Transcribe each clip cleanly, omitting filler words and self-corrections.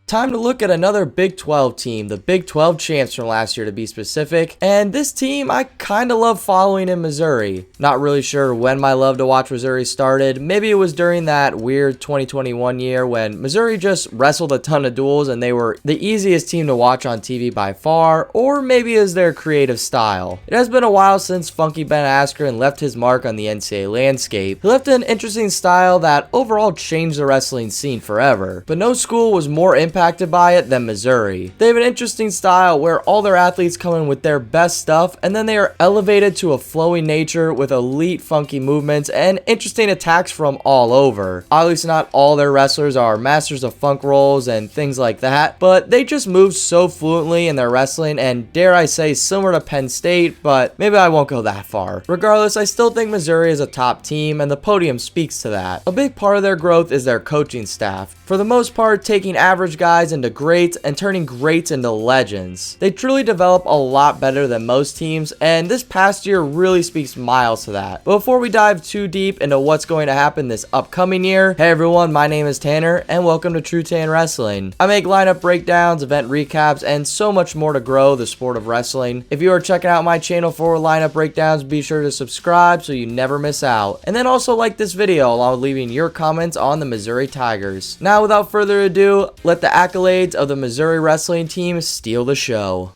Time to look at another Big 12 team, the Big 12 champs from last year to be specific, and this team I kinda love following in Missouri. Not really sure when my love to watch Missouri started. Maybe it was during that weird 2021 year when Missouri just wrestled a ton of duels and they were the easiest team to watch on TV by far, or maybe it was their creative style. It has been a while since Funky Ben Askren left his mark on the NCAA landscape. He left an interesting style that overall changed the wrestling scene forever, but no school was more impacted by it than Missouri. They have an interesting style where all their athletes come in with their best stuff and then they are elevated to a flowing nature with elite funky movements and interesting attacks from all over. Obviously not all their wrestlers are masters of funk rolls and things like that, but they just move so fluently in their wrestling and dare I say similar to Penn State, but maybe I won't go that far. Regardless, I still think Missouri is a top team and the podium speaks to that. A big part of their growth is their coaching staff. For the most part, taking average guys into greats and turning greats into legends. They truly develop a lot better than most teams, and this past year really speaks miles to that. But before we dive too deep into what's going to happen this upcoming year, hey everyone, my name is Tanner, and welcome to TrueTan Wrestling. I make lineup breakdowns, event recaps, and so much more to grow the sport of wrestling. If you are checking out my channel for lineup breakdowns, be sure to subscribe so you never miss out. And then also like this video along with leaving your comments on the Missouri Tigers. Now without further ado, let the accolades of the Missouri wrestling team steal the show.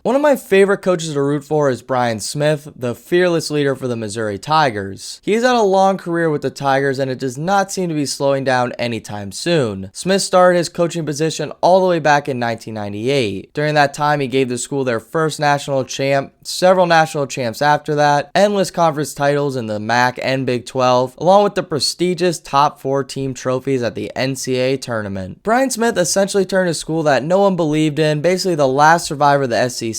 One of my favorite coaches to root for is Brian Smith, the fearless leader for the Missouri Tigers. He's had a long career with the Tigers and it does not seem to be slowing down anytime soon. Smith started his coaching position all the way back in 1998. During that time, he gave the school their first national champ, several national champs after that, endless conference titles in the MAC and Big 12, along with the prestigious top 4 team trophies at the NCAA tournament. Brian Smith essentially turned a school that no one believed in, basically the last survivor of the SEC,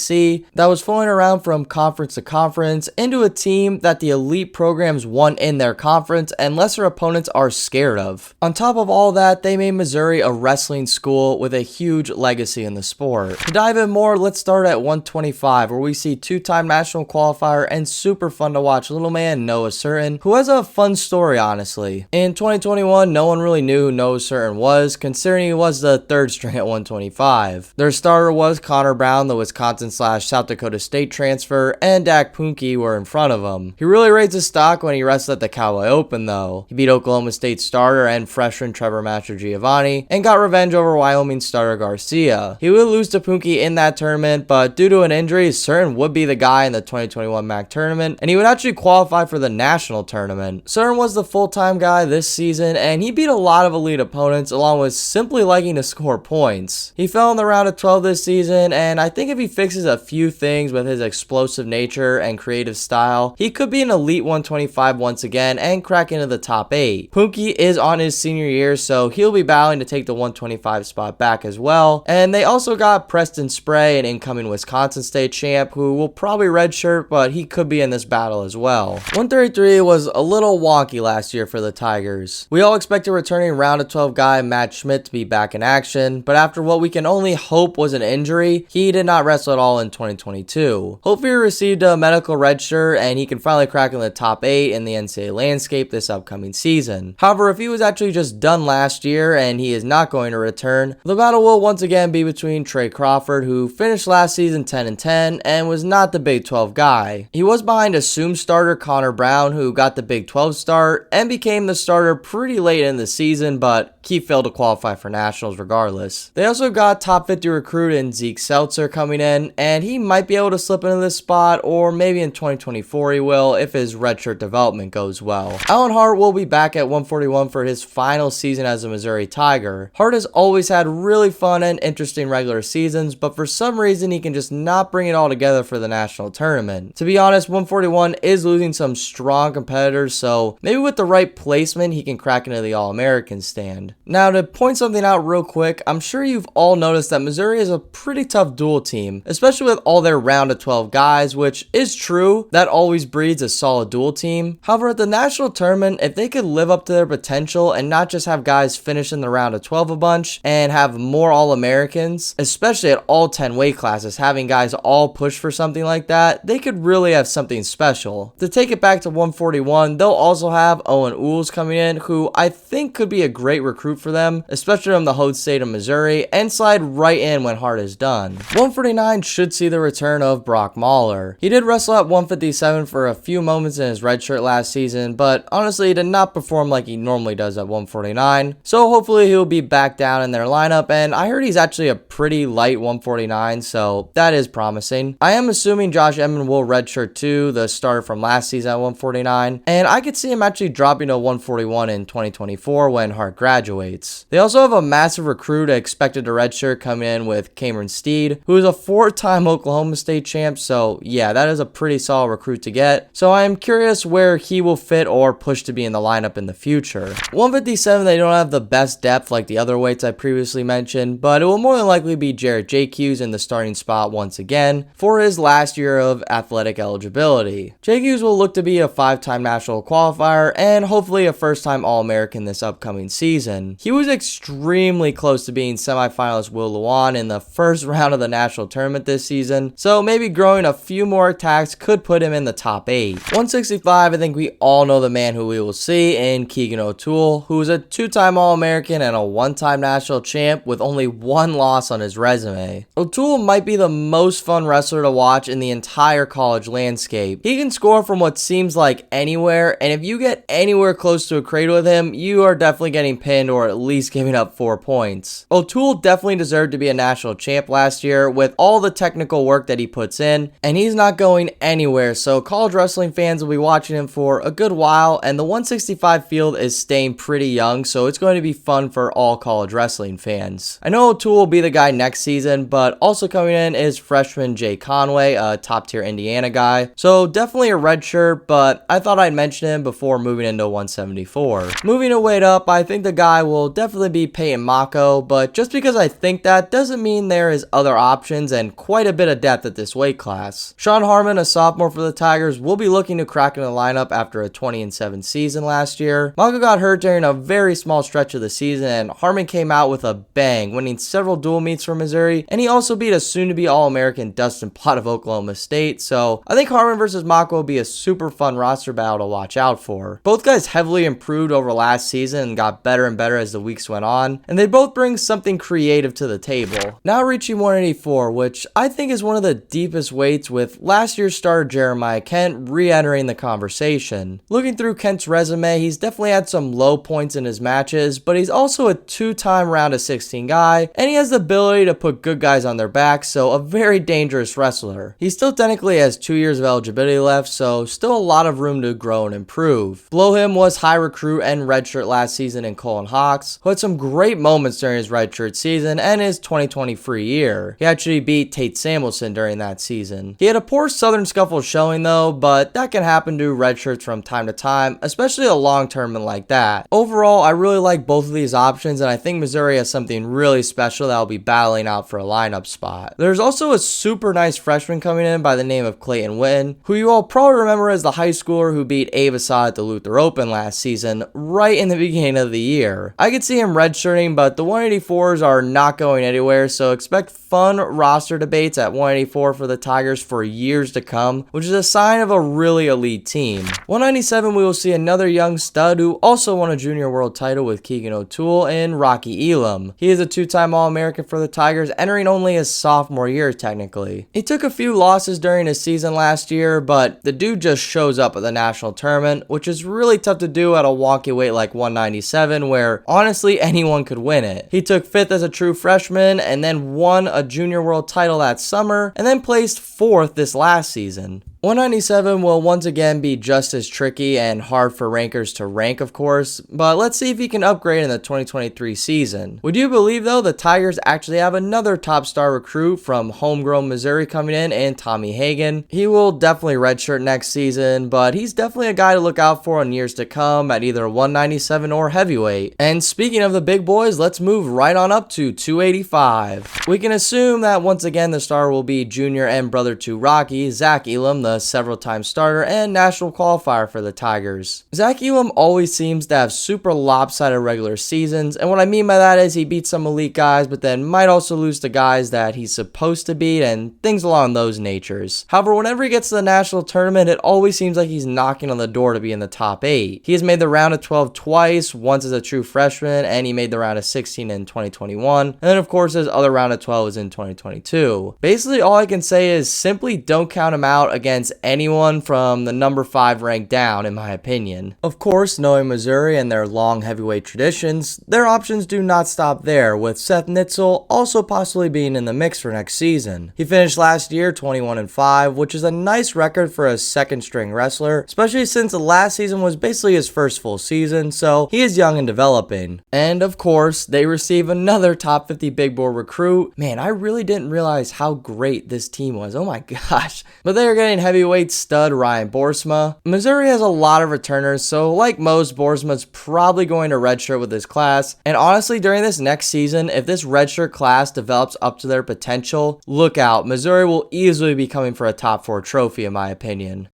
that was flowing around from conference to conference into a team that the elite programs won in their conference and lesser opponents are scared of. On top of all that, they made Missouri a wrestling school with a huge legacy in the sport. To dive in more, let's start at 125, where we see two-time national qualifier and super fun to watch little man Noah Surtin, who has a fun story honestly. In 2021, no one really knew who Noah Surtin was, considering he was the third string at 125. Their starter was Connor Brown, the Wisconsin/South Dakota State transfer, and Dak Punke were in front of him. He really raised his stock when he wrestled at the Cowboy Open though. He beat Oklahoma State starter and freshman Trevor Mastrogiovanni and got revenge over Wyoming starter Garcia. He would lose to Punke in that tournament, but due to an injury, Surtin would be the guy in the 2021 MAC tournament, and he would actually qualify for the national tournament. Surtin was the full-time guy this season, and he beat a lot of elite opponents along with simply liking to score points. He fell in the round of 12 this season, and I think if he fixes a few things with his explosive nature and creative style, he could be an elite 125 once again and crack into the top 8. Punke is on his senior year, so he'll be battling to take the 125 spot back as well. And they also got Preston Spray, an incoming Wisconsin State champ, who will probably redshirt, but he could be in this battle as well. 133 was a little wonky last year for the Tigers. We all expected returning round of 12 guy Matt Schmidt to be back in action, but after what we can only hope was an injury, he did not wrestle at all in 2022. Hopefully he received a medical red shirt and he can finally crack in the top 8 in the NCAA landscape this upcoming season. However, if he was actually just done last year and he is not going to return, the battle will once again be between Trey Crawford, who finished last season 10-10 and was not the Big 12 guy. He was behind assumed starter Connor Brown, who got the Big 12 start and became the starter pretty late in the season, but he failed to qualify for nationals regardless. They also got top 50 recruit in Zeke Seltzer coming in, and he might be able to slip into this spot, or maybe in 2024 he will if his redshirt development goes well. Alan Hart will be back at 141 for his final season as a Missouri Tiger. Hart has always had really fun and interesting regular seasons, but for some reason he can just not bring it all together for the national tournament. To be honest, 141 is losing some strong competitors, so maybe with the right placement he can crack into the All-American stand. Now to point something out real quick, I'm sure you've all noticed that Missouri is a pretty tough dual team, especially especially with all their round of 12 guys, which is true. That always breeds a solid dual team. However, at the national tournament, if they could live up to their potential and not just have guys finish in the round of 12 a bunch and have more All-Americans, especially at all 10 weight classes, having guys all push for something like that, they could really have something special. To take it back to 141, they'll also have Owen Ools coming in, who I think could be a great recruit for them, especially from the home state of Missouri, and slide right in when Hart is done. 149 should see the return of Brock Mahler. He did wrestle at 157 for a few moments in his red shirt last season, but honestly he did not perform like he normally does at 149, so hopefully he'll be back down in their lineup, and I heard he's actually a pretty light 149, so that is promising. I am assuming Josh Emmons will redshirt too, the starter from last season at 149, and I could see him actually dropping to 141 in 2024 when Hart graduates. They also have a massive recruit expected to redshirt coming in with Cameron Steed, who is a 4-time Oklahoma State champ, so yeah, that is a pretty solid recruit to get. So I am curious where he will fit or push to be in the lineup in the future. 157, they don't have the best depth like the other weights I previously mentioned, but it will more than likely be Jarrett JQs in the starting spot once again for his last year of athletic eligibility. JQs will look to be a 5-time national qualifier and hopefully a first-time All-American this upcoming season. He was extremely close to being semifinalist Will Luan in the first round of the national tournament this season, so maybe growing a few more attacks could put him in the top 8. 165, I think we all know the man who we will see in Keegan O'Toole, who is a 2-time All-American and a 1-time national champ with only 1 loss on his resume. O'Toole might be the most fun wrestler to watch in the entire college landscape. He can score from what seems like anywhere, and if you get anywhere close to a cradle with him, you are definitely getting pinned or at least giving up 4 points. O'Toole definitely deserved to be a national champ last year with all the technical work that he puts in, and he's not going anywhere, so college wrestling fans will be watching him for a good while, and the 165 field is staying pretty young, so it's going to be fun for all college wrestling fans. I know O'Toole will be the guy next season, but also coming in is freshman Jay Conway, a top tier Indiana guy, so definitely a red shirt, but I thought I'd mention him before moving into 174. Moving a weight up, I think the guy will definitely be Peyton Mako, but just because I think that doesn't mean there is other options and quite a bit of depth at this weight class. Sean Harmon, a sophomore for the Tigers, will be looking to crack in the lineup after a 20-7 season last year. Mako got hurt during a very small stretch of the season, and Harmon came out with a bang, winning several dual meets for Missouri, and he also beat a soon-to-be All-American Dustin Pott of Oklahoma State, so I think Harmon versus Mako will be a super fun roster battle to watch out for. Both guys heavily improved over last season and got better and better as the weeks went on, and they both bring something creative to the table. Now reaching 184, which I think is one of the deepest weights, with last year's starter Jeremiah Kent re-entering the conversation. Looking through Kent's resume, he's definitely had some low points in his matches, but he's also a 2-time round of 16 guy, and he has the ability to put good guys on their backs, so a very dangerous wrestler. He still technically has 2 years of eligibility left, so still a lot of room to grow and improve. Below him was high recruit and redshirt last season in Colin Hawks, who had some great moments during his redshirt season and his 2020 free year. He actually beat Tate Samuelson during that season. He had a poor Southern Scuffle showing though, but that can happen to redshirts from time to time, especially a long tournament like that. Overall, I really like both of these options, and I think Missouri has something really special that will be battling out for a lineup spot. There's also a super nice freshman coming in by the name of Clayton Witten, who you all probably remember as the high schooler who beat Ava Saw at the Luther Open last season, right in the beginning of the year. I could see him redshirting, but the 184s are not going anywhere, so expect fun roster debates at 184 for the Tigers for years to come, which is a sign of a really elite team. 197, we will see another young stud who also won a junior world title with Keegan O'Toole in Rocky Elam. He is a 2-time All-American for the Tigers, entering only his sophomore year technically. He took a few losses during his season last year, but the dude just shows up at the national tournament, which is really tough to do at a wonky weight like 197, where honestly anyone could win it. He took 5th as a true freshman and then won a junior world title that summer, and then placed 4th this last season. 197 will once again be just as tricky and hard for rankers to rank, of course, but let's see if he can upgrade in the 2023 season. Would you believe though the Tigers actually have another top star recruit from homegrown Missouri coming in Tommy Hagan? He will definitely redshirt next season, but he's definitely a guy to look out for in years to come at either 197 or heavyweight. And speaking of the big boys, let's move right on up to 285. We can assume that once again the star will be junior and brother to Rocky, Zach Elam, the several-time starter and national qualifier for the Tigers. Zach Elam always seems to have super lopsided regular seasons, and what I mean by that is he beats some elite guys, but then might also lose to guys that he's supposed to beat and things along those natures. However, whenever he gets to the national tournament, it always seems like he's knocking on the door to be in the top 8. He has made the round of 12 twice, once as a true freshman, and he made the round of 16 in 2021, and then of course his other round of 12 was in 2022. Basically, all I can say is simply don't count him out against anyone from the number 5 rank down, in my opinion. Of course, knowing Missouri and their long heavyweight traditions, their options do not stop there, with Seth Nitzel also possibly being in the mix for next season. He finished last year 21-5, which is a nice record for a second string wrestler, especially since the last season was basically his first full season, so he is young and developing. And of course, they receive another top 50 big board recruit. Man, I really didn't realize how great this team was. Oh my gosh. But they are getting heavyweight stud Ryan Boersma. Missouri has a lot of returners, so like most, Boersma's probably going to redshirt with this class. And honestly, during this next season, if this redshirt class develops up to their potential, look out. Missouri will easily be coming for a top 4 trophy, in my opinion.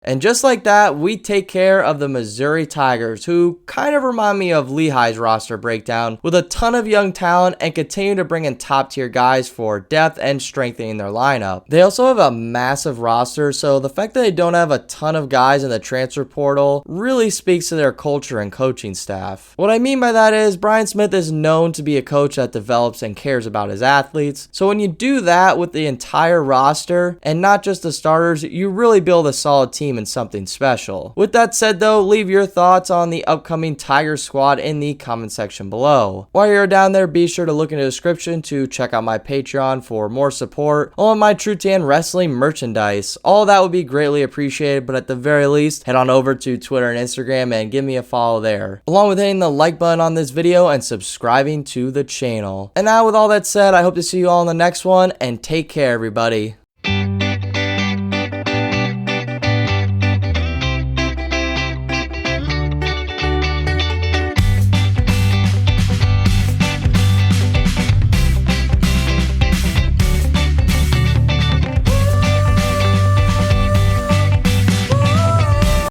And just like that, we take care of the Missouri Tigers, who kind of remind me of Lehigh's roster breakdown, with a ton of young talent and continue to bring in top tier guys for depth and strengthening their lineup. They also have a massive roster, so the fact that they don't have a ton of guys in the transfer portal really speaks to their culture and coaching staff. What I mean by that is Brian Smith is known to be a coach that develops and cares about his athletes, so when you do that with the entire roster and not just the starters, you really build a solid team and something special. With that said though, leave your thoughts on the upcoming Tiger squad in the comment section below. While you're down there, be sure to look in the description to check out my Patreon for more support on my TrueTan Wrestling merchandise. All that would be greatly appreciated, but at the very least, head on over to Twitter and Instagram and give me a follow there, along with hitting the like button on this video and subscribing to the channel. And now with all that said, I hope to see you all in the next one, and take care everybody.